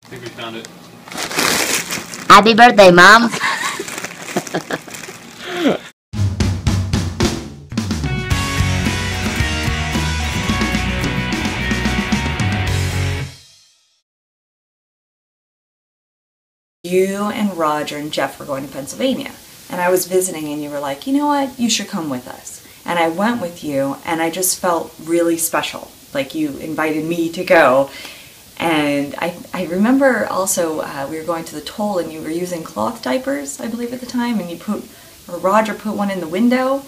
I think we found it. Happy birthday, Mom! You and Roger and Jeff were going to Pennsylvania, and I was visiting, and you were like, you know what, you should come with us. And I went with you, and I just felt really special, like you invited me to go. And I remember also we were going to the toll, and you were using cloth diapers, I believe at the time, and Roger put one in the window,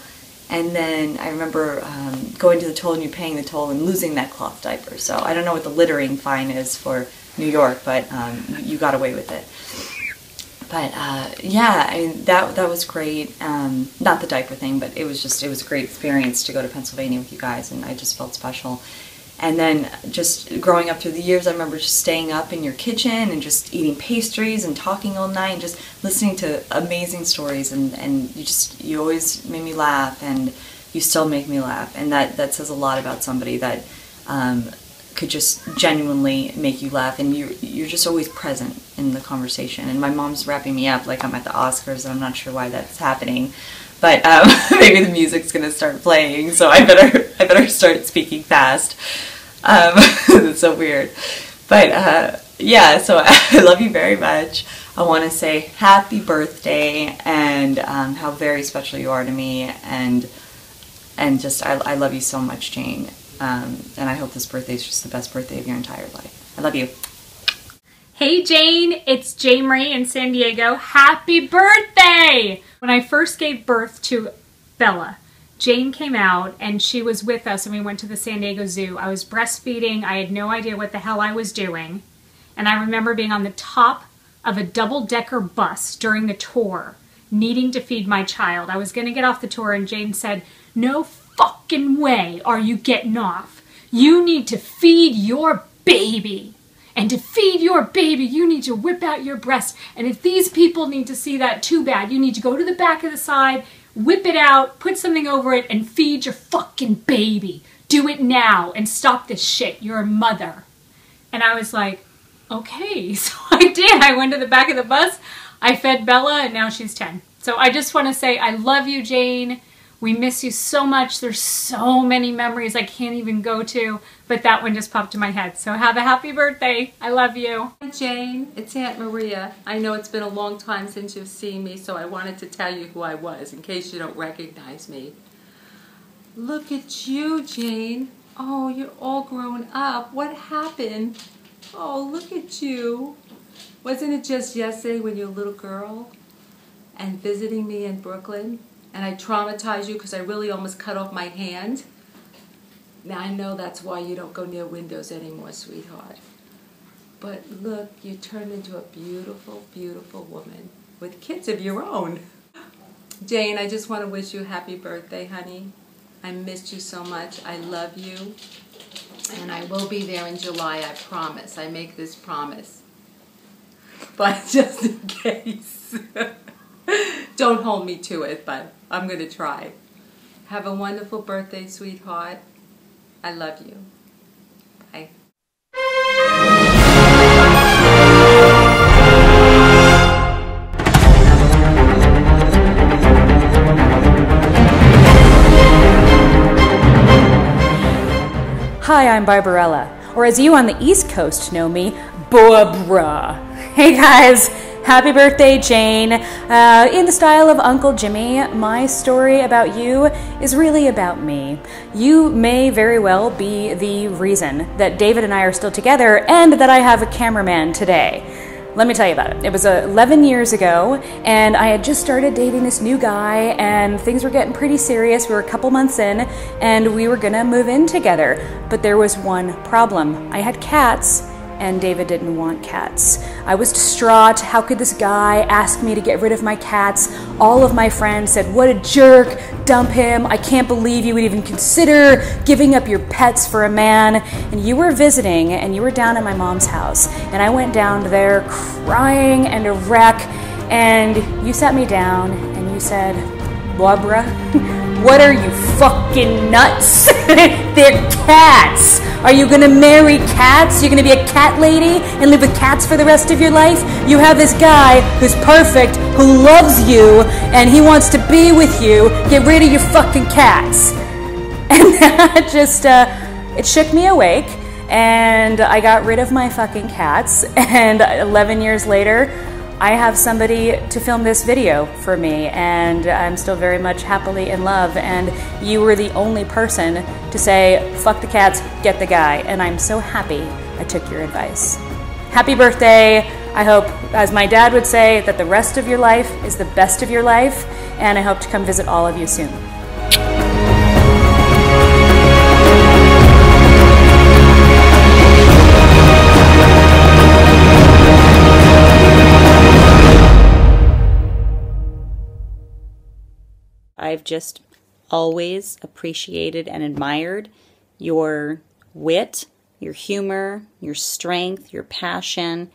and then I remember going to the toll and you paying the toll and losing that cloth diaper. So I don't know what the littering fine is for New York, but you got away with it. But yeah, I mean, that was great. Not the diaper thing, but it was a great experience to go to Pennsylvania with you guys, and I just felt special. And then just growing up through the years, I remember just staying up in your kitchen and just eating pastries and talking all night and just listening to amazing stories, and you always made me laugh, and you still make me laugh, and that says a lot about somebody that could just genuinely make you laugh, and you're just always present in the conversation. And my mom's wrapping me up like I'm at the Oscars, and I'm not sure why that's happening, but maybe the music's gonna start playing, so I better start speaking fast. It's so weird, but yeah. So I love you very much. I want to say happy birthday, and how very special you are to me, and just I love you so much, Jane. And I hope this birthday is just the best birthday of your entire life. I love you. Hey Jane, it's Jane Marie in San Diego. Happy birthday! When I first gave birth to Bella, Jane came out and she was with us, and we went to the San Diego Zoo. I was breastfeeding. I had no idea what the hell I was doing. And I remember being on the top of a double-decker bus during the tour, needing to feed my child. I was going to get off the tour, and Jane said, "No fucking way are you getting off. You need to feed your baby. And to feed your baby, you need to whip out your breast. And if these people need to see that, too bad. You need to go to the back of the side, whip it out, put something over it, and feed your fucking baby. Do it now and stop this shit. You're a mother." And I was like, okay. So I did. I went to the back of the bus, I fed Bella, and now she's 10. So I just want to say I love you, Jane. We miss you so much. There's so many memories I can't even go to, but that one just popped in my head. So have a happy birthday. I love you. Hi Jane, it's Aunt Maria. I know it's been a long time since you've seen me, so I wanted to tell you who I was in case you don't recognize me. Look at you, Jane. Oh, you're all grown up. What happened? Oh, look at you. Wasn't it just yesterday when you were a little girl and visiting me in Brooklyn? And I traumatized you because I really almost cut off my hand. Now I know that's why you don't go near windows anymore, sweetheart. But look, you turned into a beautiful, beautiful woman with kids of your own. Jane, I just want to wish you a happy birthday, honey. I missed you so much. I love you. And I will be there in July, I promise. I make this promise. But just in case. Don't hold me to it, but I'm going to try. Have a wonderful birthday, sweetheart. I love you. Bye. Hi, I'm Barbarella, or as you on the East Coast know me, Barbara. Hey guys, happy birthday, Jane. In the style of Uncle Jimmy, my story about you is really about me. You may very well be the reason that David and I are still together and that I have a cameraman today. Let me tell you about it. It was 11 years ago, and I had just started dating this new guy, and things were getting pretty serious. We were a couple months in, and we were gonna move in together. But there was one problem. I had cats, and David didn't want cats. I was distraught. How could this guy ask me to get rid of my cats? All of my friends said, "What a jerk, dump him. I can't believe you would even consider giving up your pets for a man." And you were visiting, and you were down at my mom's house, and I went down there crying and a wreck, and you sat me down, and you said, "Barbara, What are you, fucking nuts? They're cats. Are you gonna marry cats? You're gonna be a cat lady and live with cats for the rest of your life? You have this guy who's perfect, who loves you, and he wants to be with you. Get rid of your fucking cats. And that just, it shook me awake, and I got rid of my fucking cats, and 11 years later, I have somebody to film this video for me, and I'm still very much happily in love, and you were the only person to say, fuck the cats, get the guy, and I'm so happy I took your advice. Happy birthday. I hope, as my dad would say, that the rest of your life is the best of your life, and I hope to come visit all of you soon. I've just always appreciated and admired your wit, your humor, your strength, your passion.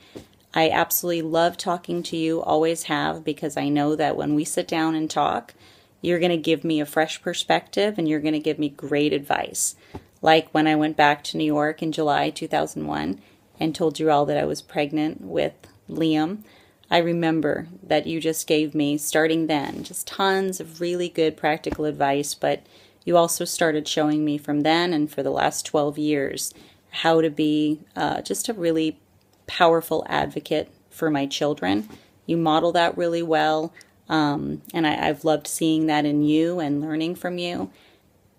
I absolutely love talking to you, always have, because I know that when we sit down and talk, you're going to give me a fresh perspective and you're going to give me great advice. Like when I went back to New York in July 2001 and told you all that I was pregnant with Liam. I remember that you just gave me, starting then, just tons of really good practical advice, but you also started showing me from then and for the last 12 years how to be just a really powerful advocate for my children. You model that really well, and I've loved seeing that in you and learning from you.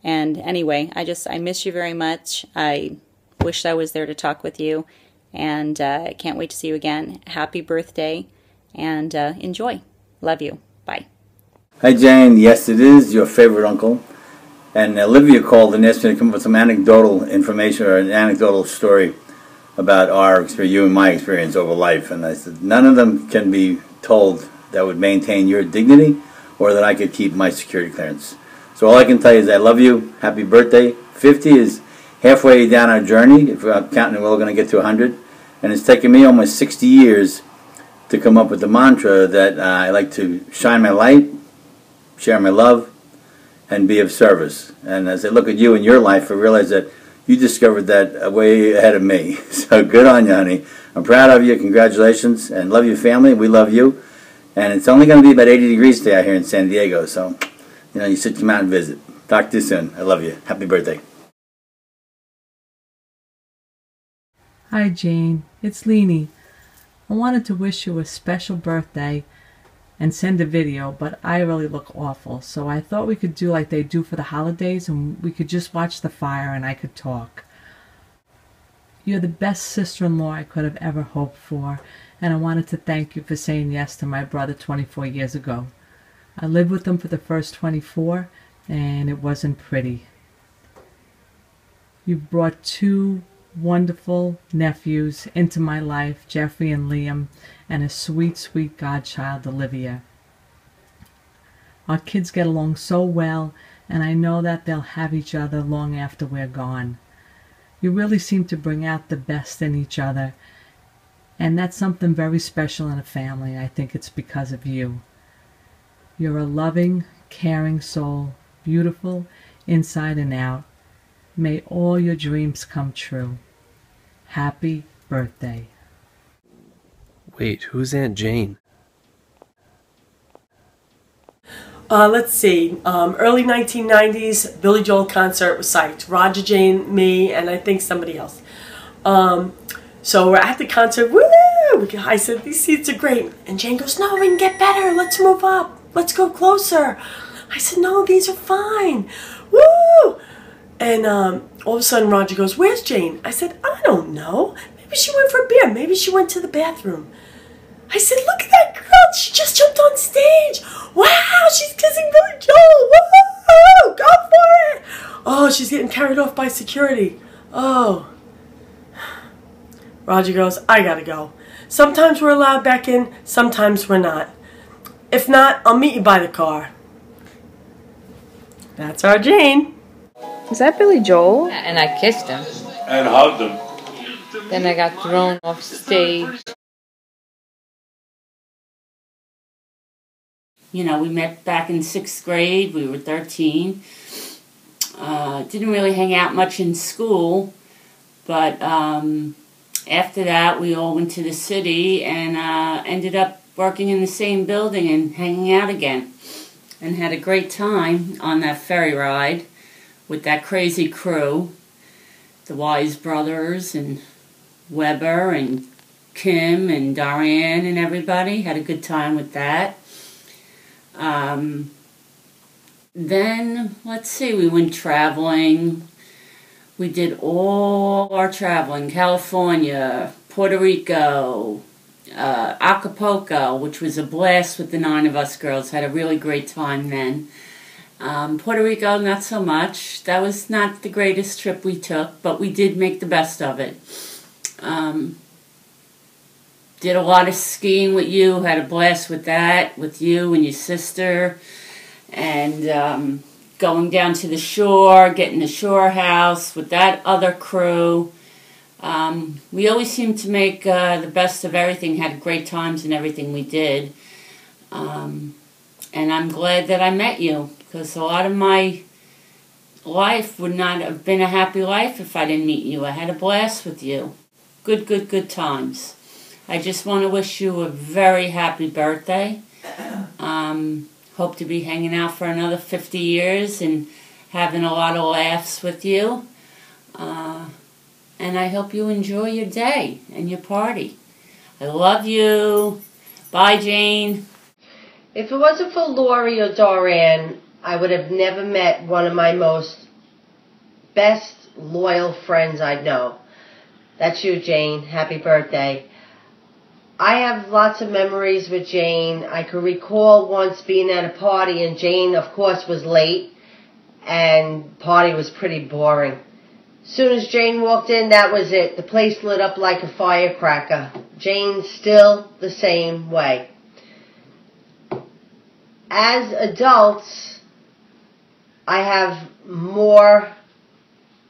And anyway, I miss you very much. I wish I was there to talk with you, and I can't wait to see you again. Happy birthday. And enjoy. Love you. Bye. Hi, Jane. Yes, it is your favorite uncle. And Olivia called and asked me to come up with some anecdotal information or an anecdotal story about our experience, you and my experience over life. And I said, none of them can be told that would maintain your dignity or that I could keep my security clearance. So all I can tell you is I love you. Happy birthday. 50 is halfway down our journey. If we're counting, we're all going to get to 100. And it's taken me almost 60 years to come up with the mantra that I like to shine my light, share my love, and be of service. And as I look at you in your life, I realize that you discovered that way ahead of me. So good on you, honey. I'm proud of you. Congratulations. And love your family. We love you. And it's only going to be about 80 degrees today out here in San Diego. So, you should come out and visit. Talk to you soon. I love you. Happy birthday. Hi, Jane. It's Leanie. I wanted to wish you a special birthday and send a video, but I really look awful. So I thought we could do like they do for the holidays, and we could just watch the fire and I could talk. You're the best sister-in-law I could have ever hoped for, and I wanted to thank you for saying yes to my brother 24 years ago. I lived with him for the first 24, and it wasn't pretty. You've brought two wonderful nephews into my life, Jeffrey and Liam, and a sweet, sweet godchild, Olivia. Our kids get along so well, and I know that they'll have each other long after we're gone. You really seem to bring out the best in each other, and that's something very special in a family. I think it's because of you. You're a loving, caring soul, beautiful inside and out. May all your dreams come true. Happy birthday. Wait, who's Aunt Jane? Let's see. Early 1990s, Billy Joel concert was psyched. Roger, Jane, me, and I think somebody else. So we're at the concert. Woo! I said, these seats are great. And Jane goes, no, we can get better. Let's move up. Let's go closer. I said, no, these are fine. Woo! And all of a sudden Roger goes, where's Jane? I said, I don't know. Maybe she went for a beer. Maybe she went to the bathroom. I said, look at that girl. She just jumped on stage. Wow, she's kissing Billy Joel. Woo! Go for it. Oh, she's getting carried off by security. Oh. Roger goes, I gotta go. Sometimes we're allowed back in, sometimes we're not. If not, I'll meet you by the car. That's our Jane. Is that Billy Joel? And I kissed him. And hugged him. Then I got thrown off stage. You know, we met back in 6th grade. We were 13. Didn't really hang out much in school, but after that we all went to the city and ended up working in the same building and hanging out again. And had a great time on that ferry ride with that crazy crew. The Wise brothers and Weber and Kim and Darianne and everybody. Had a good time with that. Then, let's see, we went traveling. We did all our traveling. California, Puerto Rico, Acapulco, which was a blast with the 9 of us girls. Had a really great time then. Puerto Rico, not so much. That was not the greatest trip we took, but we did make the best of it. Did a lot of skiing with you. Had a blast with that, with you and your sister. And going down to the shore, getting the shore house with that other crew. We always seemed to make the best of everything, had great times in everything we did. And I'm glad that I met you, because a lot of my life would not have been a happy life if I didn't meet you. I had a blast with you. Good times. I just want to wish you a very happy birthday. Hope to be hanging out for another 50 years and having a lot of laughs with you. And I hope you enjoy your day and your party. I love you. Bye, Jane. If it wasn't for Lori or Dorian, I would have never met one of my best loyal friends I know. That's you, Jane. Happy birthday. I have lots of memories with Jane. I could recall once being at a party and Jane, of course, was late and party was pretty boring. As soon as Jane walked in, that was it. The place lit up like a firecracker. Jane's still the same way. As adults, I have more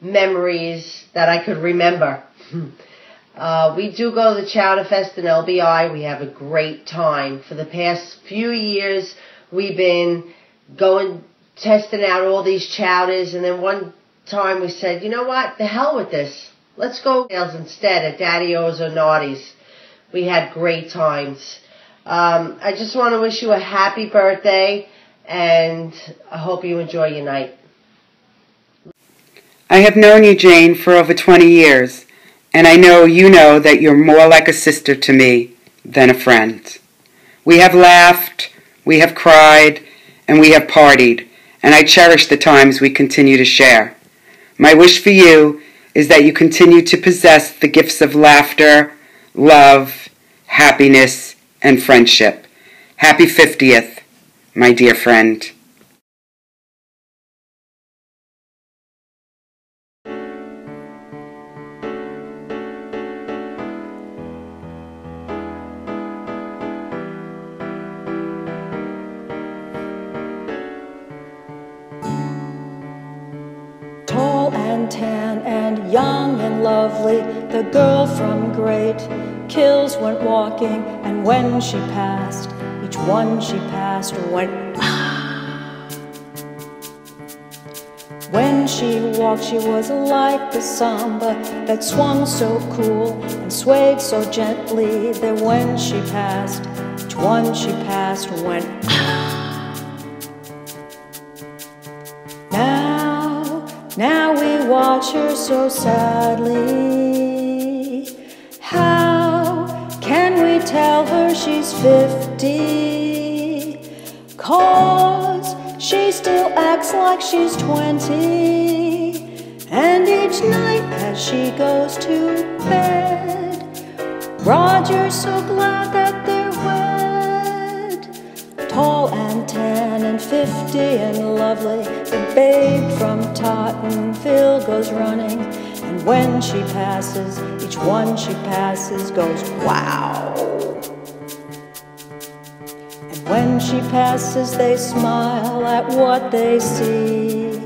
memories that I could remember. We do go to the Chowder Fest in LBI. We have a great time. For the past few years, we've been testing out all these chowders, and then one time we said, you know what, the hell with this. Let's go instead at Daddy-O's or Naughty's. We had great times. I just want to wish you a happy birthday, and I hope you enjoy your night. I have known you, Jane, for over 20 years, and I know you know that you're more like a sister to me than a friend. We have laughed, we have cried, and we have partied, and I cherish the times we continue to share. My wish for you is that you continue to possess the gifts of laughter, love, happiness, and friendship. Happy 50th, my dear friend. Tall and tan and young and lovely, the girl from Great Kills went walking, and when she passed, each one she passed went ah. When she walked, she was like the samba that swung so cool and swayed so gently that when she passed, each one she passed went ah. Now we watch her so sadly. How can we tell her she's 50? 'Cause she still acts like she's 20. And each night as she goes to bed, Roger's so glad that they're wed. Tall and tan and 50 and lovely, the babe from Tottenville goes running, and when she passes, each one she passes goes wow. And when she passes, they smile at what they see.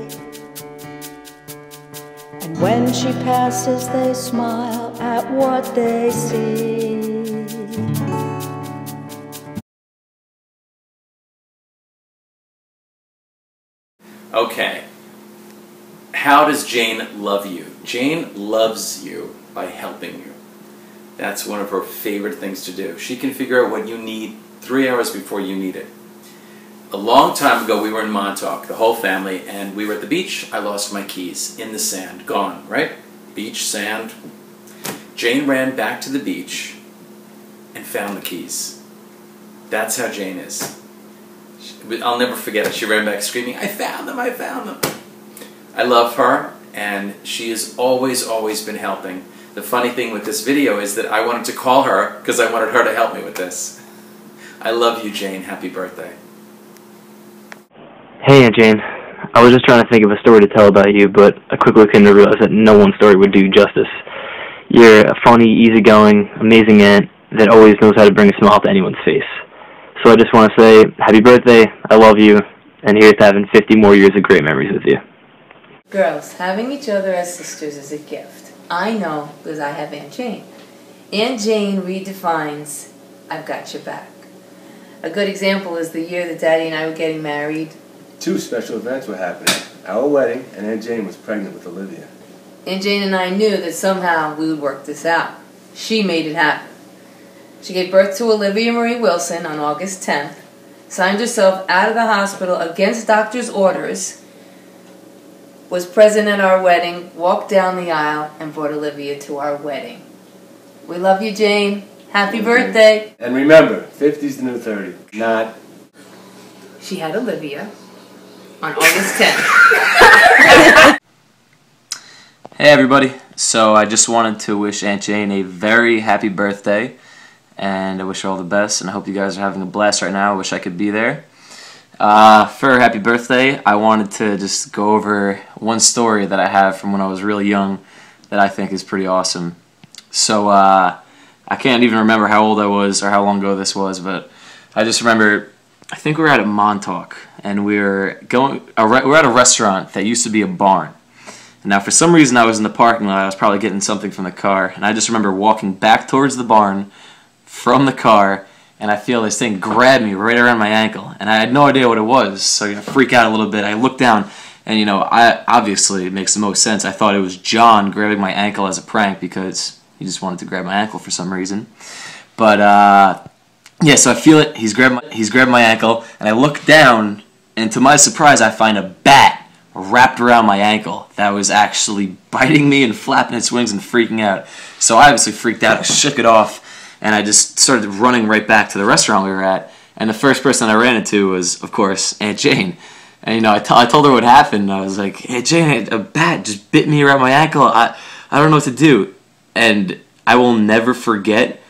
And when she passes, they smile at what they see. Okay. How does Jane love you? Jane loves you by helping you. That's one of her favorite things to do. She can figure out what you need 3 hours before you need it. A long time ago, we were in Montauk, the whole family, and we were at the beach. I lost my keys in the sand, gone, right? Beach, sand. Jane ran back to the beach and found the keys. That's how Jane is. I'll never forget it. She ran back screaming, I found them, I found them. I love her, and she has always, always been helping. The funny thing with this video is that I wanted to call her because I wanted her to help me with this. I love you, Jane. Happy birthday. Hey, Aunt Jane. I was just trying to think of a story to tell about you, but I quickly came to realize that no one story would do justice. You're a funny, easygoing, amazing aunt that always knows how to bring a smile to anyone's face. So I just want to say, happy birthday, I love you, and here's to having 50 more years of great memories with you. Girls, having each other as sisters is a gift. I know because I have Aunt Jane. Aunt Jane redefines, I've got your back. A good example is the year that Daddy and I were getting married. 2 special events were happening. Our wedding, and Aunt Jane was pregnant with Olivia. Aunt Jane and I knew that somehow we would work this out. She made it happen. She gave birth to Olivia Marie Wilson on August 10th, signed herself out of the hospital against doctor's orders, was present at our wedding, walked down the aisle, and brought Olivia to our wedding. We love you, Jane. Happy birthday. And remember, 50's the new 30, not... She had Olivia on August 10th. Hey everybody, so I just wanted to wish Aunt Jane a very happy birthday, and I wish her all the best, and I hope you guys are having a blast right now. I wish I could be there. For her happy birthday, I wanted to just go over one story that I have from when I was really young that I think is pretty awesome. So I can't even remember how old I was or how long ago this was, but I just remember, I think we were at Montauk, and we were at a restaurant that used to be a barn. Now, for some reason, I was in the parking lot. I was probably getting something from the car, and I just remember walking back towards the barn from the car, and I feel this thing grab me right around my ankle, and I had no idea what it was, so I freak out a little bit. I look down, and obviously it makes the most sense. I thought it was John grabbing my ankle as a prank because he just wanted to grab my ankle for some reason. But yeah, so I feel it. He's grabbed my ankle, and I look down, and to my surprise, I find a bat wrapped around my ankle that was actually biting me and flapping its wings and freaking out. So I obviously freaked out. I shook it off, and I just started running right back to the restaurant we were at. And the first person I ran into was, of course, Aunt Jane. And I told her what happened. I was like, "Hey Jane, a bat just bit me around my ankle. I don't know what to do." And I will never forget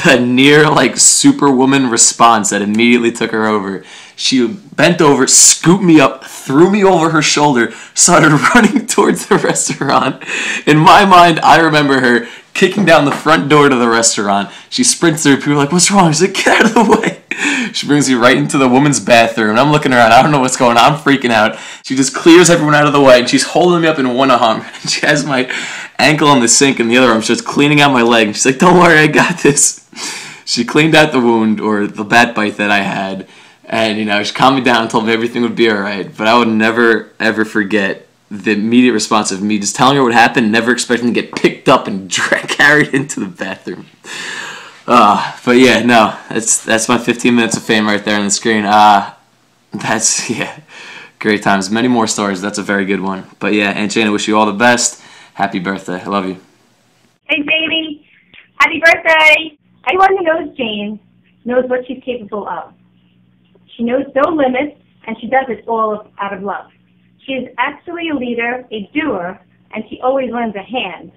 the near superwoman response that immediately took her over. She bent over, scooped me up, threw me over her shoulder, started running towards the restaurant. In my mind, I remember her kicking down the front door to the restaurant. She sprints through, people are like, "What's wrong?" She's like, "Get out of the way." She brings me right into the woman's bathroom, and I'm looking around, I don't know what's going on, I'm freaking out. She just clears everyone out of the way, and she's holding me up in one arm, and she has my ankle on the sink in the other arm. She's cleaning out my leg, and she's like, "Don't worry, I got this." She cleaned out the wound, or the bat bite that I had, and she calmed me down and told me everything would be alright. But I would never, ever forget the immediate response of me just telling her what happened, never expecting to get picked up and carried into the bathroom. But yeah, no, that's my 15 minutes of fame right there on the screen. That's, yeah, great times. Many more stories. That's a very good one. But yeah, Aunt Jane, I wish you all the best. Happy birthday. I love you. Hey, Jamie. Happy birthday. Anyone who knows Jane knows what she's capable of. She knows no limits, and she does it all out of love. She is actually a leader, a doer, and she always lends a hand.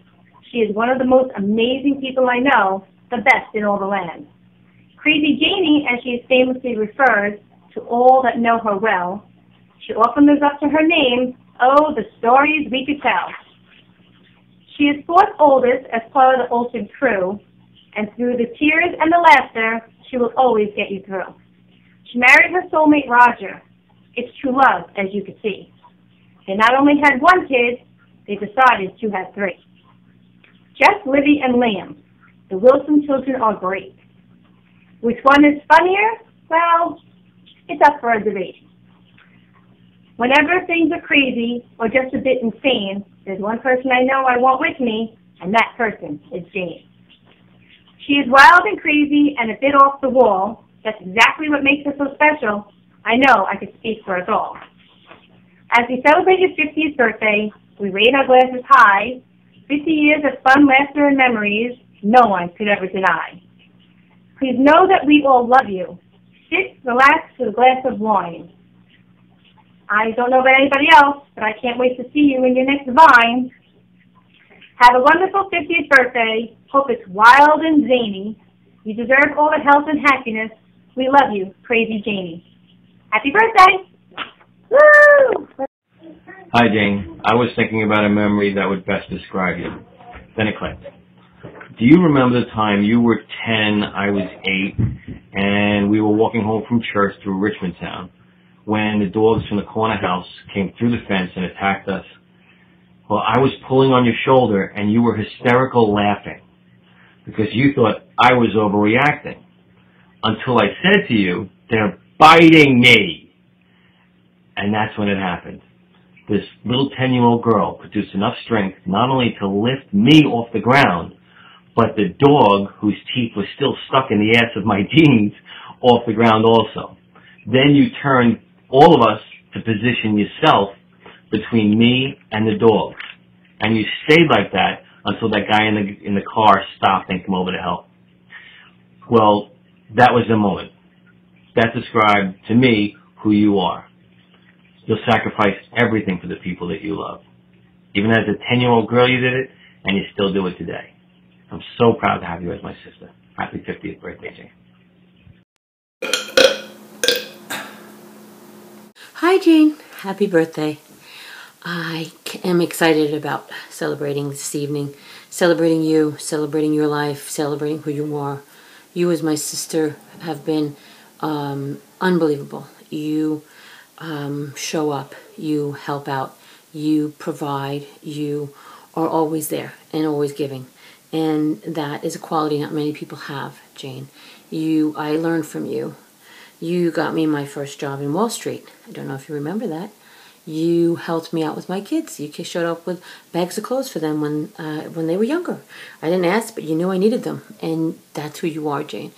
She is one of the most amazing people I know, the best in all the land. Crazy Janie, as she is famously referred to all that know her well, she often lives up to her name. Oh, the stories we could tell. She is fourth oldest as part of the Olsen crew, and through the tears and the laughter, she will always get you through. She married her soulmate, Roger. It's true love, as you can see. They not only had one kid, they decided to have 3. Jeff, Livy, and Liam. The Wilson children are great. Which one is funnier? Well, it's up for a debate. Whenever things are crazy or just a bit insane, there's one person I know I want with me, and that person is Jane. She is wild and crazy and a bit off the wall. That's exactly what makes her so special. I know I could speak for us all. As we celebrate your 50th birthday, we raise our glasses high. 50 years of fun, laughter, and memories no one could ever deny. Please know that we all love you. Sit, relax with a glass of wine. I don't know about anybody else, but I can't wait to see you in your next vine. Have a wonderful 50th birthday. Hope it's wild and zany. You deserve all the health and happiness. We love you, Crazy Janie. Happy birthday! Woo! Hi, Jane. I was thinking about a memory that would best describe you. Then it clicked. Do you remember the time you were 10, I was 8, and we were walking home from church through Richmond Town when the dogs from the corner house came through the fence and attacked us? Well, I was pulling on your shoulder and you were hysterical laughing because you thought I was overreacting until I said to you, "They're biting me." And that's when it happened. This little 10-year-old girl produced enough strength not only to lift me off the ground, but the dog, whose teeth were still stuck in the ass of my jeans, off the ground also. Then you turned all of us to position yourself between me and the dogs. And you stayed like that until that guy in the car stopped and came over to help. Well, that was the moment. That described to me who you are. You'll sacrifice everything for the people that you love. Even as a 10-year-old girl you did it, and you still do it today. I'm so proud to have you as my sister. Happy 50th birthday, Jane. Hi, Jane. Happy birthday. I am excited about celebrating this evening. Celebrating you, celebrating your life, celebrating who you are. You as my sister have been unbelievable. You show up, you help out, you provide, you are always there and always giving. And that is a quality not many people have, Jane. I learned from you. You got me my first job in Wall Street. I don't know if you remember that. You helped me out with my kids. You showed up with bags of clothes for them when they were younger. I didn't ask, but you knew I needed them. And that's who you are, Jane.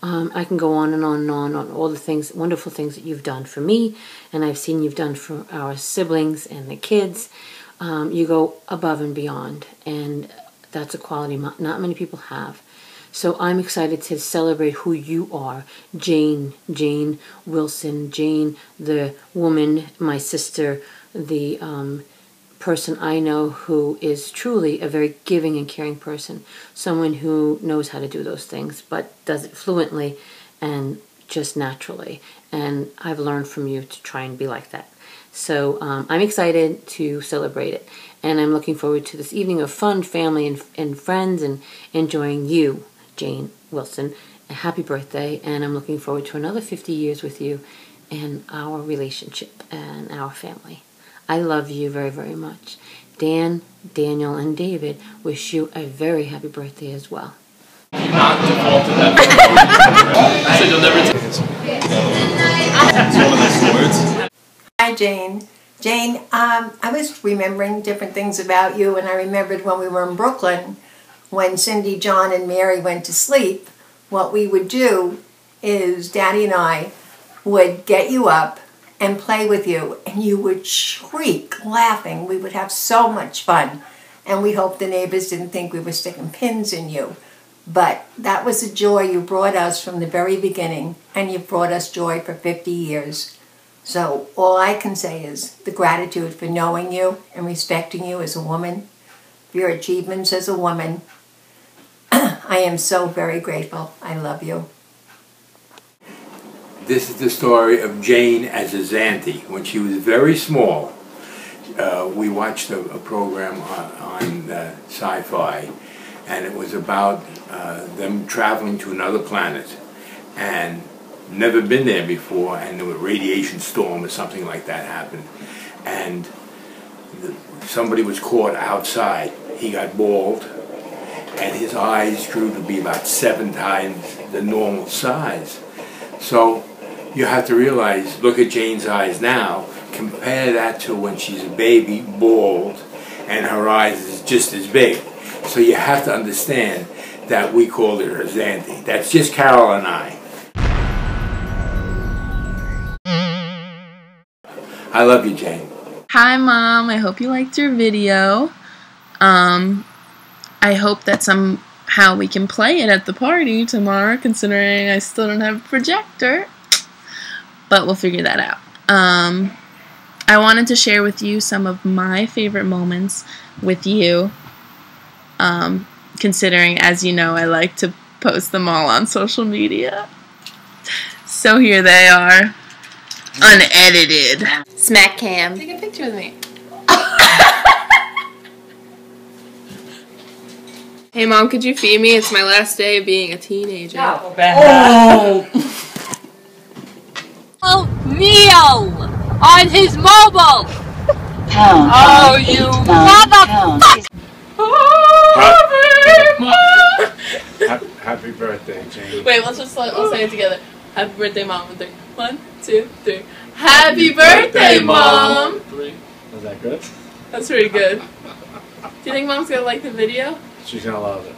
I can go on and on and on all the things, wonderful things that you've done for me, and I've seen you've done for our siblings and the kids. You go above and beyond, and that's a quality not many people have. So I'm excited to celebrate who you are, Jane Wilson, Jane, the woman, my sister, the person I know who is truly a very giving and caring person, someone who knows how to do those things, but does it fluently and just naturally. And I've learned from you to try and be like that. So I'm excited to celebrate it. And I'm looking forward to this evening of fun, family, and friends, and enjoying you, Jane Wilson. A happy birthday, and I'm looking forward to another 50 years with you and our relationship and our family. I love you very, very much. Dan, Daniel, and David wish you a very happy birthday as well. Not default to that. I said you'll never take this. It's one of those words. Hi, Jane. Jane, I was remembering different things about you, and I remembered when we were in Brooklyn, when Cindy, John, and Mary went to sleep, what we would do is Daddy and I would get you up and play with you, and you would shriek laughing. We would have so much fun, and we hoped the neighbors didn't think we were sticking pins in you. But that was a joy you brought us from the very beginning, and you've brought us joy for 50 years. So all I can say is the gratitude for knowing you and respecting you as a woman, for your achievements as a woman. I am so very grateful. I love you. This is the story of Jane as a Zante. When she was very small, we watched a program on Sci-Fi, and it was about them traveling to another planet and never been there before, and a radiation storm or something like that happened, and somebody was caught outside. He got bald, and his eyes grew to be about 7 times the normal size. So you have to realize, look at Jane's eyes now compare that to when she's a baby, bald, and her eyes is just as big. So you have to understand that we called her Xanthi. That's just Carol and I. I love you, Jane. Hi, Mom. I hope you liked your video. I hope that somehow we can play it at the party tomorrow, considering I still don't have a projector. But we'll figure that out. I wanted to share with you some of my favorite moments with you, considering, as you know, I like to post them all on social media. So here they are, unedited. Smack cam. Take a picture with me. Hey, Mom, could you feed me? It's my last day of being a teenager. Oh! Neo on his mobile. Oh, you motherfucker! Happy birthday, Jane. Wait, let's say it together. Happy birthday, Mom. 1, 2, 3. Happy birthday, Mom. 3. Was that good? That's pretty good. Do you think Mom's gonna like the video? She's gonna love it.